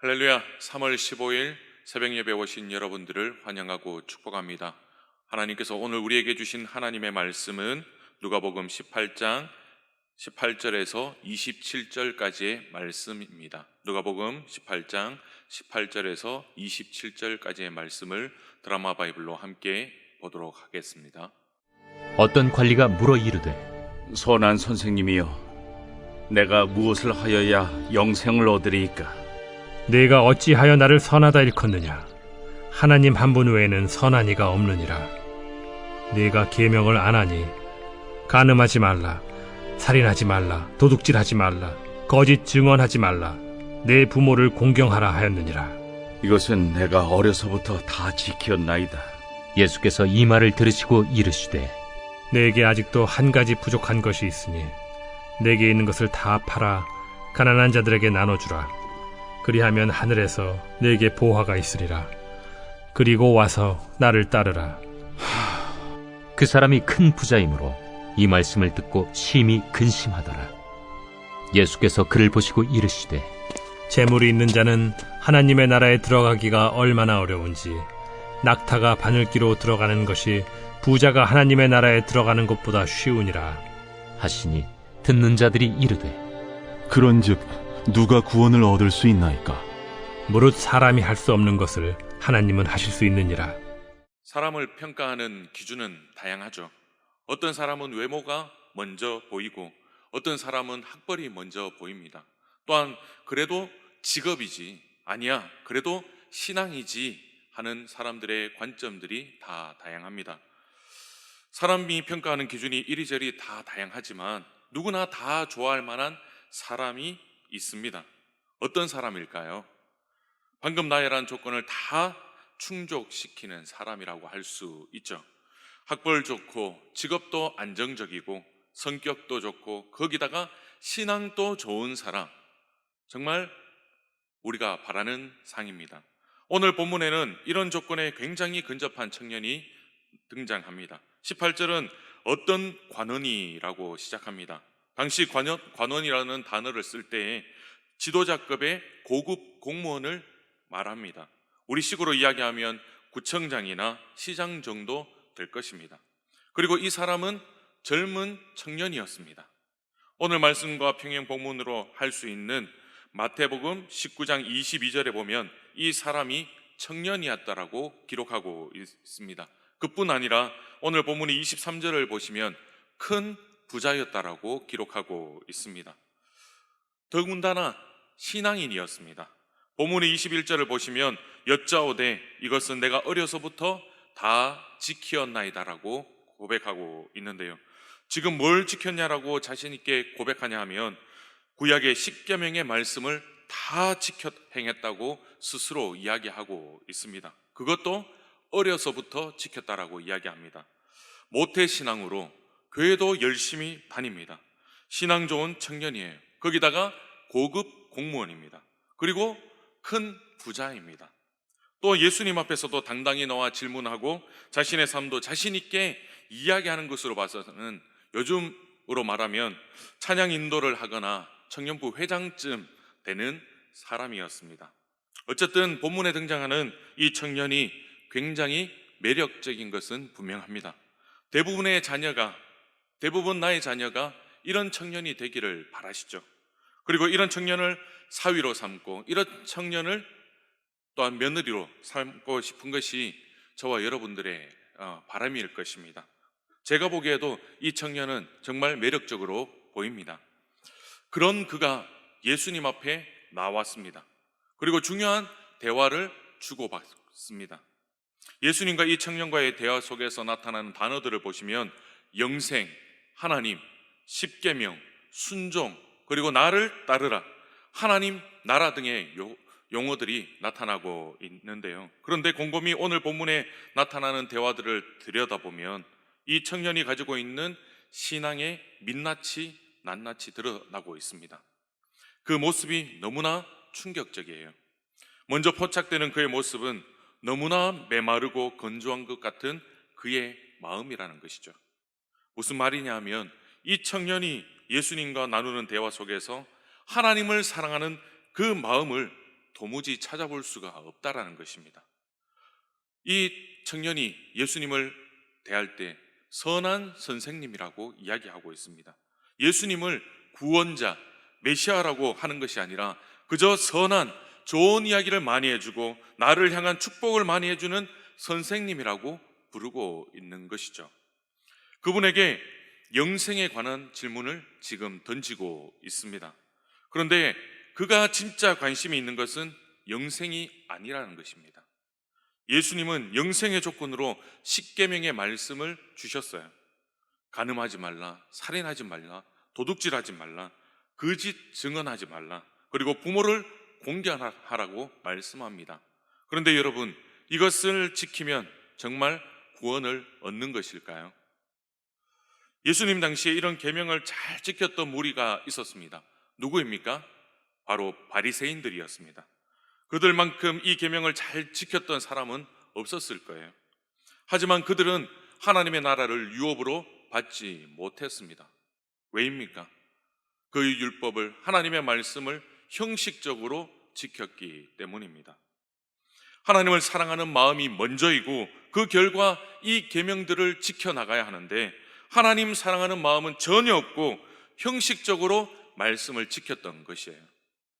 할렐루야. 3월 15일 새벽 예배 오신 여러분들을 환영하고 축복합니다. 하나님께서 오늘 우리에게 주신 하나님의 말씀은 누가복음 18장 18절에서 27절까지의 말씀입니다. 누가복음 18장 18절에서 27절까지의 말씀을 드라마 바이블로 함께 보도록 하겠습니다. 어떤 관리가 물어 이르되, 선한 선생님이여, 내가 무엇을 하여야 영생을 얻으리이까? 네가 어찌하여 나를 선하다 일컫느냐? 하나님 한 분 외에는 선한 이가 없느니라. 네가 계명을 안 하니 간음하지 말라, 살인하지 말라, 도둑질하지 말라, 거짓 증언하지 말라, 내 부모를 공경하라 하였느니라. 이것은 내가 어려서부터 다 지켰나이다. 예수께서 이 말을 들으시고 이르시되, 내게 아직도 한 가지 부족한 것이 있으니 내게 있는 것을 다 팔아 가난한 자들에게 나눠주라. 그리하면 하늘에서 내게 보화가 있으리라. 그리고 와서 나를 따르라. 그 사람이 큰 부자이므로 이 말씀을 듣고 심히 근심하더라. 예수께서 그를 보시고 이르시되, 재물이 있는 자는 하나님의 나라에 들어가기가 얼마나 어려운지, 낙타가 바늘기로 들어가는 것이 부자가 하나님의 나라에 들어가는 것보다 쉬우니라 하시니 듣는 자들이 이르되, 그런즉 누가 구원을 얻을 수 있나이까? 무릇 사람이 할 수 없는 것을 하나님은 하실 수 있느니라. 사람을 평가하는 기준은 다양하죠. 어떤 사람은 외모가 먼저 보이고 어떤 사람은 학벌이 먼저 보입니다. 또한 그래도 직업이지, 아니야 그래도 신앙이지 하는 사람들의 관점들이 다 다양합니다. 사람이 평가하는 기준이 이리저리 다 다양하지만 누구나 다 좋아할 만한 사람이 있습니다. 어떤 사람일까요? 방금 나열한 조건을 다 충족시키는 사람이라고 할 수 있죠. 학벌 좋고 직업도 안정적이고 성격도 좋고 거기다가 신앙도 좋은 사람, 정말 우리가 바라는 상입니다. 오늘 본문에는 이런 조건에 굉장히 근접한 청년이 등장합니다. 18절은 어떤 관원이라고 시작합니다. 당시 관원이라는 단어를 쓸 때 지도자급의 고급 공무원을 말합니다. 우리식으로 이야기하면 구청장이나 시장 정도 될 것입니다. 그리고 이 사람은 젊은 청년이었습니다. 오늘 말씀과 평행 본문으로 할 수 있는 마태복음 19장 22절에 보면 이 사람이 청년이었다라고 기록하고 있습니다. 그뿐 아니라 오늘 본문의 23절을 보시면 큰 부자였다라고 기록하고 있습니다. 더군다나 신앙인이었습니다. 본문의 21절을 보시면 여짜오되 이것은 내가 어려서부터 다 지키었나이다라고 고백하고 있는데요. 지금 뭘 지켰냐라고 자신 있게 고백하냐 하면 구약의 십계명의 말씀을 다 지켜 행했다고 스스로 이야기하고 있습니다. 그것도 어려서부터 지켰다라고 이야기합니다. 모태신앙으로 교회도 열심히 다닙니다. 신앙 좋은 청년이에요. 거기다가 고급 공무원입니다. 그리고 큰 부자입니다. 또 예수님 앞에서도 당당히 나와 질문하고 자신의 삶도 자신 있게 이야기하는 것으로 봐서는 요즘으로 말하면 찬양 인도를 하거나 청년부 회장쯤 되는 사람이었습니다. 어쨌든 본문에 등장하는 이 청년이 굉장히 매력적인 것은 분명합니다. 대부분 나의 자녀가 이런 청년이 되기를 바라시죠. 그리고 이런 청년을 사위로 삼고 이런 청년을 또한 며느리로 삼고 싶은 것이 저와 여러분들의 바람일 것입니다. 제가 보기에도 이 청년은 정말 매력적으로 보입니다. 그런 그가 예수님 앞에 나왔습니다. 그리고 중요한 대화를 주고받습니다. 예수님과 이 청년과의 대화 속에서 나타나는 단어들을 보시면 영생, 하나님, 십계명, 순종, 그리고 나를 따르라, 하나님, 나라 등의 용어들이 나타나고 있는데요. 그런데 곰곰이 오늘 본문에 나타나는 대화들을 들여다보면 이 청년이 가지고 있는 신앙의 민낯이 낱낱이 드러나고 있습니다. 그 모습이 너무나 충격적이에요. 먼저 포착되는 그의 모습은 너무나 메마르고 건조한 것 같은 그의 마음이라는 것이죠. 무슨 말이냐 하면 이 청년이 예수님과 나누는 대화 속에서 하나님을 사랑하는 그 마음을 도무지 찾아볼 수가 없다라는 것입니다. 이 청년이 예수님을 대할 때 선한 선생님이라고 이야기하고 있습니다. 예수님을 구원자, 메시아라고 하는 것이 아니라 그저 선한 좋은 이야기를 많이 해주고 나를 향한 축복을 많이 해주는 선생님이라고 부르고 있는 것이죠. 그분에게 영생에 관한 질문을 지금 던지고 있습니다. 그런데 그가 진짜 관심이 있는 것은 영생이 아니라는 것입니다. 예수님은 영생의 조건으로 십계명의 말씀을 주셨어요. 간음하지 말라, 살인하지 말라, 도둑질하지 말라, 거짓 증언하지 말라, 그리고 부모를 공경하라고 말씀합니다. 그런데 여러분, 이것을 지키면 정말 구원을 얻는 것일까요? 예수님 당시에 이런 계명을 잘 지켰던 무리가 있었습니다. 누구입니까? 바로 바리새인들이었습니다. 그들만큼 이 계명을 잘 지켰던 사람은 없었을 거예요. 하지만 그들은 하나님의 나라를 유업으로 받지 못했습니다. 왜입니까? 그 율법을, 하나님의 말씀을 형식적으로 지켰기 때문입니다. 하나님을 사랑하는 마음이 먼저이고 그 결과 이 계명들을 지켜나가야 하는데 하나님 사랑하는 마음은 전혀 없고 형식적으로 말씀을 지켰던 것이에요.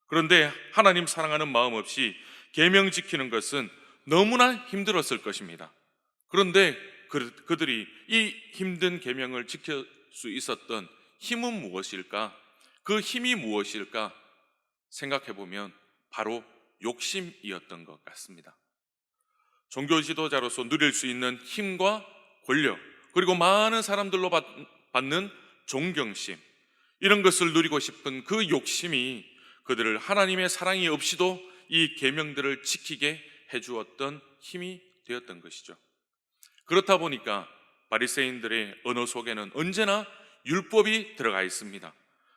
그런데 하나님 사랑하는 마음 없이 계명 지키는 것은 너무나 힘들었을 것입니다. 그런데 그들이 이 힘든 계명을 지킬 수 있었던 힘은 무엇일까? 그 힘이 무엇일까? 생각해 보면 바로 욕심이었던 것 같습니다. 종교 지도자로서 누릴 수 있는 힘과 권력, 그리고 많은 사람들로 받는 존경심, 이런 것을 누리고 싶은 그 욕심이 그들을 하나님의 사랑이 없이도 이 계명들을 지키게 해주었던 힘이 되었던 것이죠. 그렇다 보니까 바리새인들의 언어 속에는 언제나 율법이 들어가 있습니다.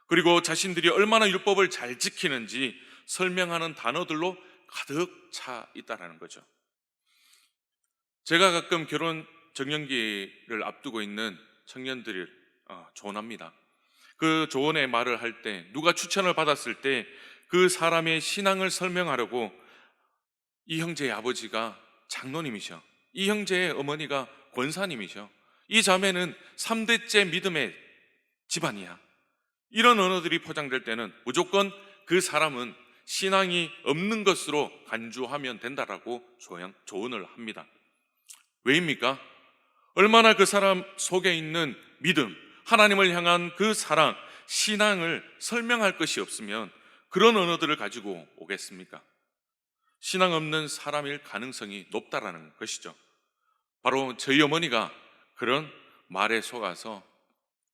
그리고 자신들이 얼마나 율법을 잘 지키는지 설명하는 단어들로 가득 차 있다는 거죠. 제가 가끔 결혼 정년기를 앞두고 있는 청년들을 조언합니다. 그 조언의 말을 할 때, 누가 추천을 받았을 때 그 사람의 신앙을 설명하려고 이 형제의 아버지가 장로님이셔, 이 형제의 어머니가 권사님이셔, 이 자매는 3대째 믿음의 집안이야, 이런 언어들이 포장될 때는 무조건 그 사람은 신앙이 없는 것으로 간주하면 된다라고 조언을 합니다. 왜입니까? 얼마나 그 사람 속에 있는 믿음, 하나님을 향한 그 사랑, 신앙을 설명할 것이 없으면 그런 언어들을 가지고 오겠습니까? 신앙 없는 사람일 가능성이 높다라는 것이죠. 바로 저희 어머니가 그런 말에 속아서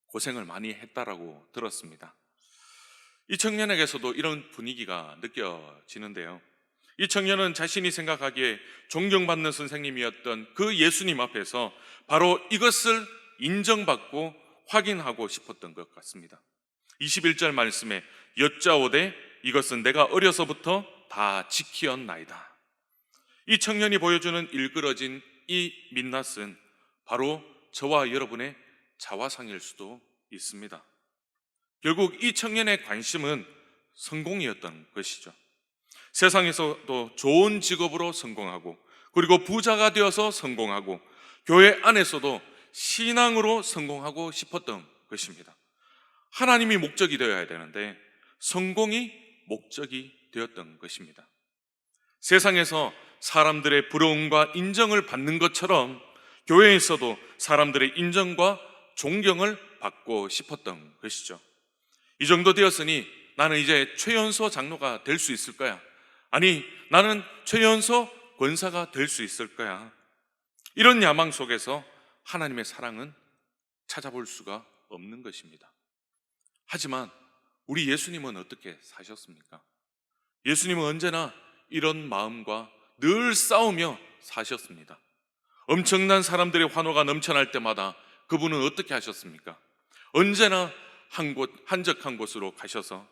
고생을 많이 했다라고 들었습니다. 이 청년에게서도 이런 분위기가 느껴지는데요. 이 청년은 자신이 생각하기에 존경받는 선생님이었던 그 예수님 앞에서 바로 이것을 인정받고 확인하고 싶었던 것 같습니다. 21절 말씀에 여짜오되 이것은 내가 어려서부터 다 지키었나이다. 이 청년이 보여주는 일그러진 이 민낯은 바로 저와 여러분의 자화상일 수도 있습니다. 결국 이 청년의 관심은 성공이었던 것이죠. 세상에서도 좋은 직업으로 성공하고, 그리고 부자가 되어서 성공하고, 교회 안에서도 신앙으로 성공하고 싶었던 것입니다. 하나님이 목적이 되어야 되는데 성공이 목적이 되었던 것입니다. 세상에서 사람들의 부러움과 인정을 받는 것처럼 교회에서도 사람들의 인정과 존경을 받고 싶었던 것이죠. 이 정도 되었으니 나는 이제 최연소 장로가 될 수 있을 거야. 아니, 나는 최연소 권사가 될 수 있을 거야. 이런 야망 속에서 하나님의 사랑은 찾아볼 수가 없는 것입니다. 하지만 우리 예수님은 어떻게 사셨습니까? 예수님은 언제나 이런 마음과 늘 싸우며 사셨습니다. 엄청난 사람들의 환호가 넘쳐날 때마다 그분은 어떻게 하셨습니까? 언제나 한적한 곳으로 가셔서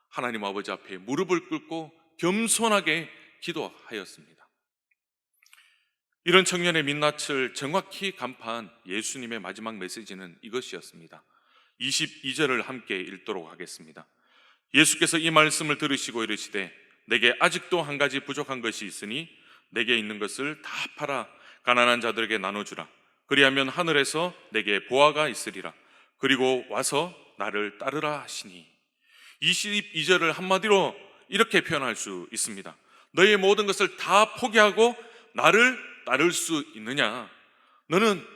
하나님 아버지 앞에 무릎을 꿇고 겸손하게 기도하였습니다. 이런 청년의 민낯을 정확히 간파한 예수님의 마지막 메시지는 이것이었습니다. 22절을 함께 읽도록 하겠습니다. 예수께서 이 말씀을 들으시고 이르시되 내게 아직도 한 가지 부족한 것이 있으니 내게 있는 것을 다 팔아 가난한 자들에게 나눠주라. 그리하면 하늘에서 내게 보화가 있으리라. 그리고 와서 나를 따르라 하시니. 22절을 한마디로 이렇게 표현할 수 있습니다. 너의 모든 것을 다 포기하고 나를 따를 수 있느냐? 너는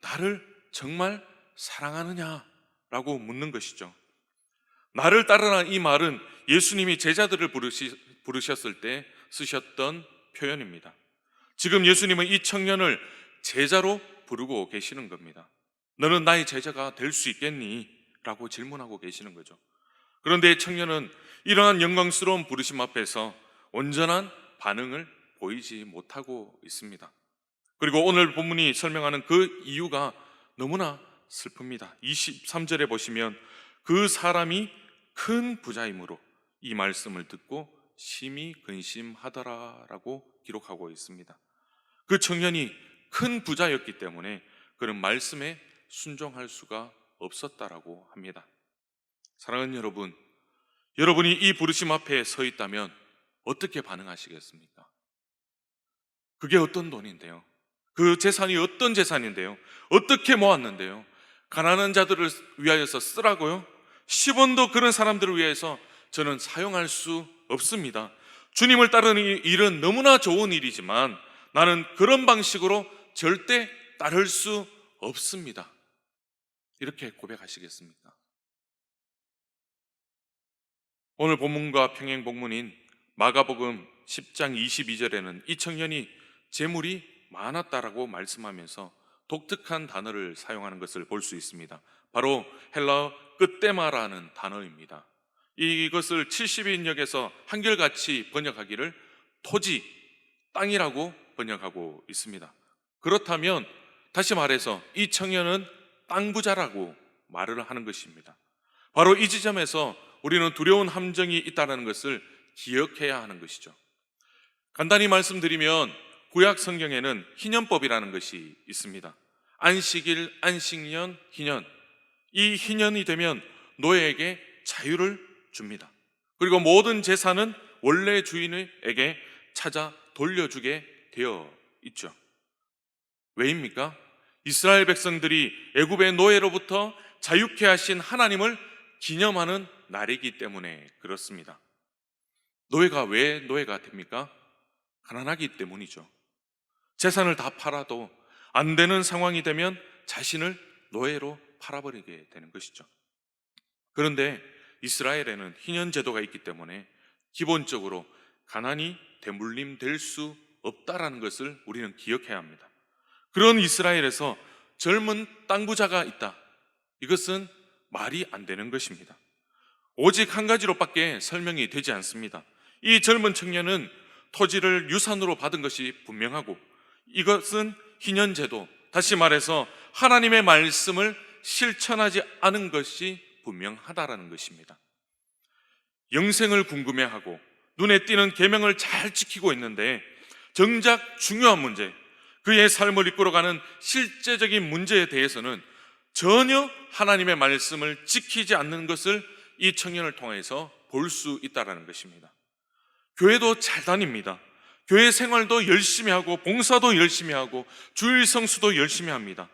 나를 정말 사랑하느냐? 라고 묻는 것이죠. 나를 따르라, 이 말은 예수님이 제자들을 부르셨을 때 쓰셨던 표현입니다. 지금 예수님은 이 청년을 제자로 부르고 계시는 겁니다. 너는 나의 제자가 될 수 있겠니? 라고 질문하고 계시는 거죠. 그런데 청년은 이러한 영광스러운 부르심 앞에서 온전한 반응을 보이지 못하고 있습니다. 그리고 오늘 본문이 설명하는 그 이유가 너무나 슬픕니다. 23절에 보시면 그 사람이 큰 부자이므로 이 말씀을 듣고 심히 근심하더라라고 기록하고 있습니다. 그 청년이 큰 부자였기 때문에 그런 말씀에 순종할 수가 없었다라고 합니다. 사랑하는 여러분, 여러분이 이 부르심 앞에 서 있다면 어떻게 반응하시겠습니까? 그게 어떤 돈인데요? 그 재산이 어떤 재산인데요? 어떻게 모았는데요? 가난한 자들을 위하여서 쓰라고요? 10원도 그런 사람들을 위해서 저는 사용할 수 없습니다. 주님을 따르는 일은 너무나 좋은 일이지만 나는 그런 방식으로 절대 따를 수 없습니다. 이렇게 고백하시겠습니까? 오늘 본문과 평행 본문인 마가복음 10장 22절에는 이 청년이 재물이 많았다라고 말씀하면서 독특한 단어를 사용하는 것을 볼 수 있습니다. 바로 헬라어 끝데마라는 단어입니다. 이것을 70인역에서 한결같이 번역하기를 토지, 땅이라고 번역하고 있습니다. 그렇다면 다시 말해서 이 청년은 땅 부자라고 말을 하는 것입니다. 바로 이 지점에서 우리는 두려운 함정이 있다는 것을 기억해야 하는 것이죠. 간단히 말씀드리면 구약 성경에는 희년법이라는 것이 있습니다. 안식일, 안식년, 희년. 이 희년이 되면 노예에게 자유를 줍니다. 그리고 모든 재산은 원래 주인에게 찾아 돌려주게 되어 있죠. 왜입니까? 이스라엘 백성들이 애굽의 노예로부터 자유케 하신 하나님을 기념하는 날이기 때문에 그렇습니다. 노예가 왜 노예가 됩니까? 가난하기 때문이죠. 재산을 다 팔아도 안 되는 상황이 되면 자신을 노예로 팔아버리게 되는 것이죠. 그런데 이스라엘에는 희년 제도가 있기 때문에 기본적으로 가난이 대물림 될 수 없다라는 것을 우리는 기억해야 합니다. 그런 이스라엘에서 젊은 땅 부자가 있다. 이것은 말이 안 되는 것입니다. 오직 한 가지로밖에 설명이 되지 않습니다. 이 젊은 청년은 토지를 유산으로 받은 것이 분명하고 이것은 희년제도, 다시 말해서 하나님의 말씀을 실천하지 않은 것이 분명하다라는 것입니다. 영생을 궁금해하고 눈에 띄는 계명을 잘 지키고 있는데 정작 중요한 문제, 그의 삶을 이끌어가는 실제적인 문제에 대해서는 전혀 하나님의 말씀을 지키지 않는 것을 이 청년을 통해서 볼 수 있다는 것입니다. 교회도 잘 다닙니다. 교회 생활도 열심히 하고 봉사도 열심히 하고 주일 성수도 열심히 합니다.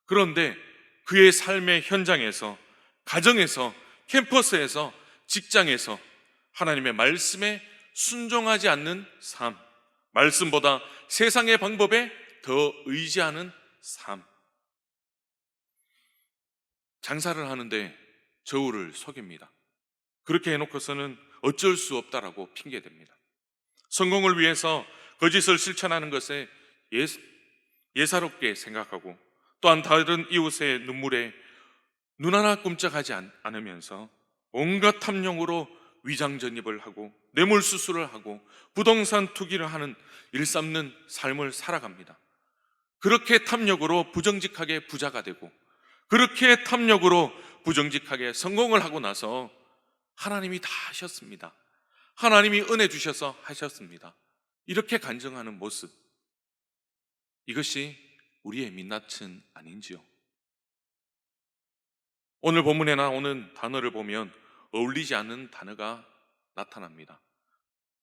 그런데 그의 삶의 현장에서, 가정에서, 캠퍼스에서, 직장에서 하나님의 말씀에 순종하지 않는 삶, 말씀보다 세상의 방법에 더 의지하는 삶. 장사를 하는데 저울을 속입니다. 그렇게 해놓고서는 어쩔 수 없다라고 핑계댑니다. 성공을 위해서 거짓을 실천하는 것에 예사롭게 생각하고 또한 다른 이웃의 눈물에 눈 하나 꼼짝하지 않으면서 온갖 탐욕으로 위장 전입을 하고 뇌물수수를 하고 부동산 투기를 하는 일삼는 삶을 살아갑니다. 그렇게 탐욕으로 부정직하게 부자가 되고 그렇게 탐욕으로 부정직하게 성공을 하고 나서 하나님이 다 하셨습니다. 하나님이 은혜 주셔서 하셨습니다. 이렇게 간증하는 모습, 이것이 우리의 민낯은 아닌지요? 오늘 본문에 나오는 단어를 보면 어울리지 않는 단어가 나타납니다.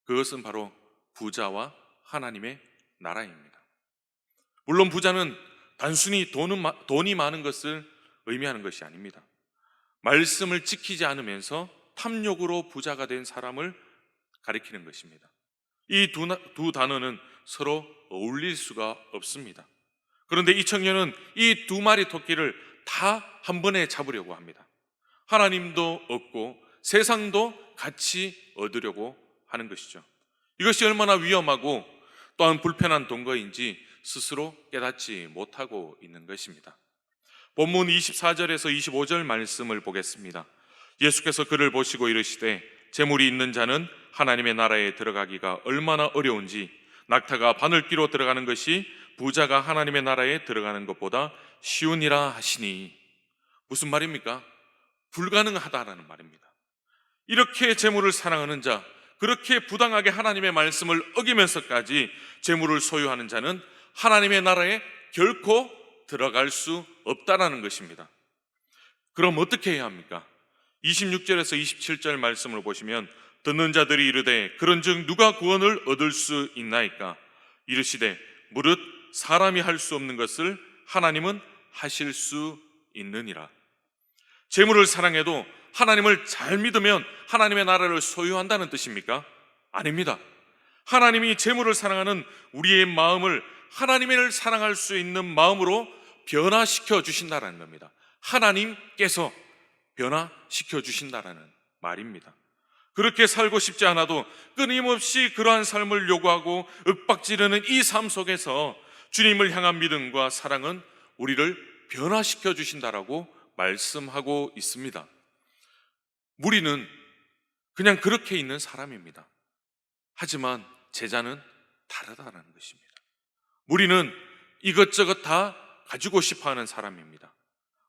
그것은 바로 부자와 하나님의 나라입니다. 물론 부자는 단순히 돈이 많은 것을 의미하는 것이 아닙니다. 말씀을 지키지 않으면서 탐욕으로 부자가 된 사람을 가리키는 것입니다. 이 두 단어는 서로 어울릴 수가 없습니다. 그런데 이 청년은 이 두 마리 토끼를 다 한 번에 잡으려고 합니다. 하나님도 얻고 세상도 같이 얻으려고 하는 것이죠. 이것이 얼마나 위험하고 또한 불편한 동거인지 스스로 깨닫지 못하고 있는 것입니다. 본문 24절에서 25절 말씀을 보겠습니다. 예수께서 그를 보시고 이르시되 재물이 있는 자는 하나님의 나라에 들어가기가 얼마나 어려운지 낙타가 바늘귀로 들어가는 것이 부자가 하나님의 나라에 들어가는 것보다 쉬우니라 하시니. 무슨 말입니까? 불가능하다라는 말입니다. 이렇게 재물을 사랑하는 자, 그렇게 부당하게 하나님의 말씀을 어기면서까지 재물을 소유하는 자는 하나님의 나라에 결코 들어갈 수 없다라는 것입니다. 그럼 어떻게 해야 합니까? 26절에서 27절 말씀을 보시면 듣는 자들이 이르되 그런즉 누가 구원을 얻을 수 있나이까? 이르시되 무릇 사람이 할 수 없는 것을 하나님은 하실 수 있느니라. 재물을 사랑해도 하나님을 잘 믿으면 하나님의 나라를 소유한다는 뜻입니까? 아닙니다. 하나님이 재물을 사랑하는 우리의 마음을 하나님을 사랑할 수 있는 마음으로 변화시켜 주신다는 겁니다. 하나님께서 변화시켜 주신다는 말입니다. 그렇게 살고 싶지 않아도 끊임없이 그러한 삶을 요구하고 윽박지르는 이 삶 속에서 주님을 향한 믿음과 사랑은 우리를 변화시켜 주신다라고 말씀하고 있습니다. 무리는 그냥 그렇게 있는 사람입니다. 하지만 제자는 다르다는 것입니다. 무리는 이것저것 다 가지고 싶어 하는 사람입니다.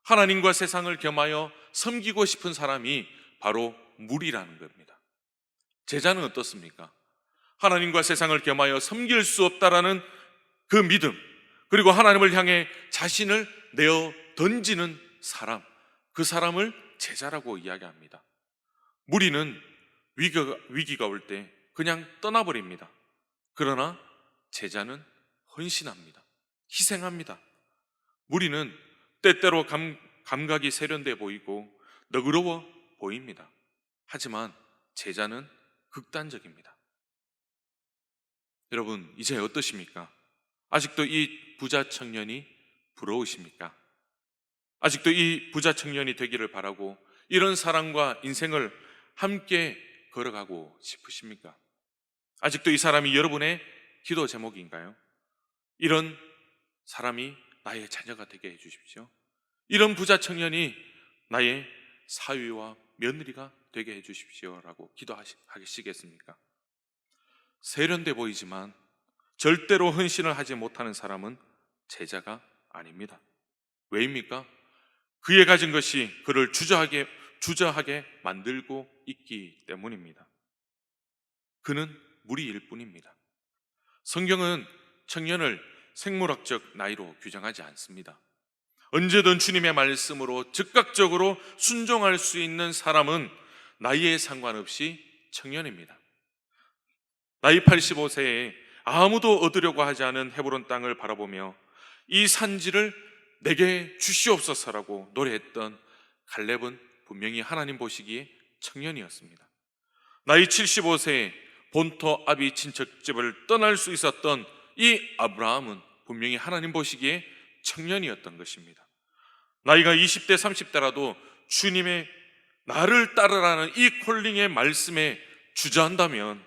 하나님과 세상을 겸하여 섬기고 싶은 사람이 바로 무리라는 겁니다. 제자는 어떻습니까? 하나님과 세상을 겸하여 섬길 수 없다라는 그 믿음, 그리고 하나님을 향해 자신을 내어 던지는 사람, 그 사람을 제자라고 이야기합니다. 무리는 위기가 올 때 그냥 떠나버립니다. 그러나 제자는 헌신합니다. 희생합니다. 무리는 때때로 감각이 세련돼 보이고 너그러워 보입니다. 하지만 제자는 극단적입니다. 여러분, 이제 어떠십니까? 아직도 이 부자 청년이 부러우십니까? 아직도 이 부자 청년이 되기를 바라고 이런 사람과 인생을 함께 걸어가고 싶으십니까? 아직도 이 사람이 여러분의 기도 제목인가요? 이런 사람이 나의 자녀가 되게 해주십시오. 이런 부자 청년이 나의 사위와 며느리가 되게 해주십시오라고 기도하시겠습니까? 세련돼 보이지만 절대로 헌신을 하지 못하는 사람은 제자가 아닙니다. 왜입니까? 그의 가진 것이 그를 주저하게 만들고 있기 때문입니다. 그는 무리일 뿐입니다. 성경은 청년을 생물학적 나이로 규정하지 않습니다. 언제든 주님의 말씀으로 즉각적으로 순종할 수 있는 사람은 나이에 상관없이 청년입니다. 나이 85세에 아무도 얻으려고 하지 않은 헤브론 땅을 바라보며 이 산지를 내게 주시옵소서라고 노래했던 갈렙은 분명히 하나님 보시기에 청년이었습니다. 나이 75세에 본토 아비 친척집을 떠날 수 있었던 이 아브라함은 분명히 하나님 보시기에 청년이었던 것입니다. 나이가 20대 30대라도 주님의 나를 따르라는 이 콜링의 말씀에 주저한다면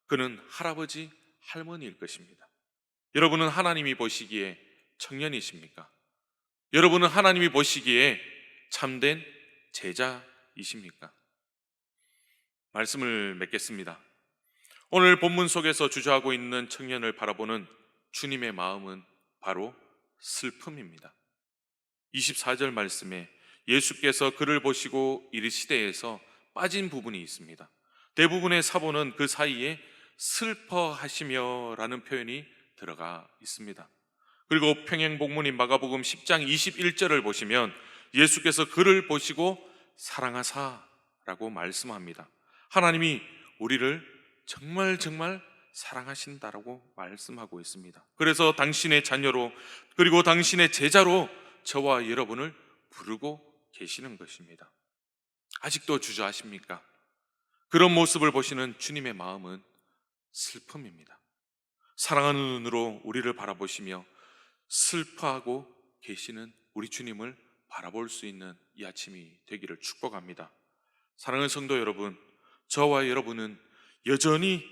그는 할아버지, 할머니일 것입니다. 여러분은 하나님이 보시기에 청년이십니까? 여러분은 하나님이 보시기에 참된 제자이십니까? 말씀을 맺겠습니다. 오늘 본문 속에서 주저하고 있는 청년을 바라보는 주님의 마음은 바로 슬픔입니다. 24절 말씀에 예수께서 그를 보시고 이르시되에서 빠진 부분이 있습니다. 대부분의 사본은 그 사이에 슬퍼하시며 라는 표현이 들어가 있습니다. 그리고 평행복문인 마가복음 10장 21절을 보시면 예수께서 그를 보시고 사랑하사 라고 말씀합니다. 하나님이 우리를 정말 사랑하신다라고 말씀하고 있습니다. 그래서 당신의 자녀로 그리고 당신의 제자로 저와 여러분을 부르고 계시는 것입니다. 아직도 주저하십니까? 그런 모습을 보시는 주님의 마음은 슬픔입니다. 사랑하는 눈으로 우리를 바라보시며 슬퍼하고 계시는 우리 주님을 바라볼 수 있는 이 아침이 되기를 축복합니다. 사랑하는 성도 여러분, 저와 여러분은 여전히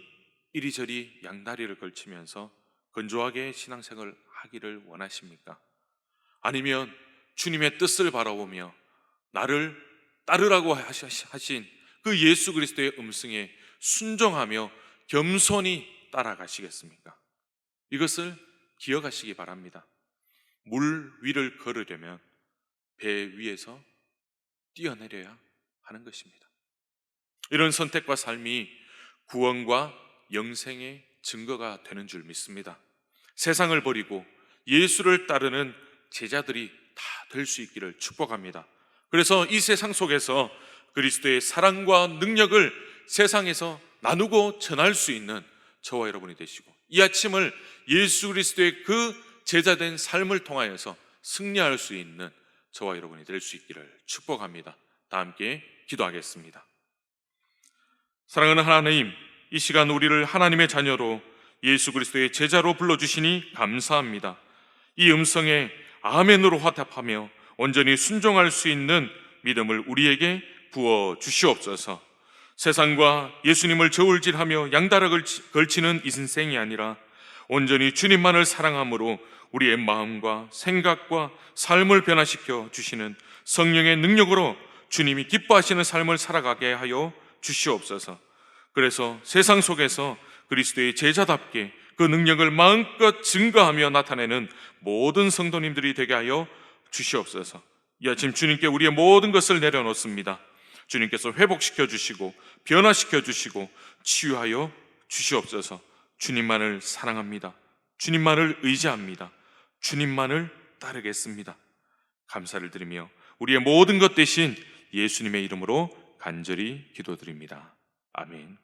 이리저리 양다리를 걸치면서 건조하게 신앙생활을 하기를 원하십니까? 아니면 주님의 뜻을 바라보며 나를 따르라고 하신 그 예수 그리스도의 음성에 순종하며 겸손히 따라가시겠습니까? 이것을 기억하시기 바랍니다. 물 위를 걸으려면 배 위에서 뛰어내려야 하는 것입니다. 이런 선택과 삶이 구원과 영생의 증거가 되는 줄 믿습니다. 세상을 버리고 예수를 따르는 제자들이 다 될 수 있기를 축복합니다. 그래서 이 세상 속에서 그리스도의 사랑과 능력을 세상에서 나누고 전할 수 있는 저와 여러분이 되시고, 이 아침을 예수 그리스도의 그 제자된 삶을 통하여서 승리할 수 있는 저와 여러분이 될 수 있기를 축복합니다. 다 함께 기도하겠습니다. 사랑하는 하나님, 이 시간 우리를 하나님의 자녀로 예수 그리스도의 제자로 불러주시니 감사합니다. 이 음성에 아멘으로 화답하며 온전히 순종할 수 있는 믿음을 우리에게 부어 주시옵소서. 세상과 예수님을 저울질하며 양다락을 걸치는 이 인생이 아니라 온전히 주님만을 사랑함으로 우리의 마음과 생각과 삶을 변화시켜 주시는 성령의 능력으로 주님이 기뻐하시는 삶을 살아가게 하여 주시옵소서. 그래서 세상 속에서 그리스도의 제자답게 그 능력을 마음껏 증거하며 나타내는 모든 성도님들이 되게 하여 주시옵소서. 이 아침 주님께 우리의 모든 것을 내려놓습니다. 주님께서 회복시켜 주시고 변화시켜 주시고 치유하여 주시옵소서. 주님만을 사랑합니다. 주님만을 의지합니다. 주님만을 따르겠습니다. 감사를 드리며 우리의 모든 것 대신 예수님의 이름으로 간절히 기도드립니다. 아멘.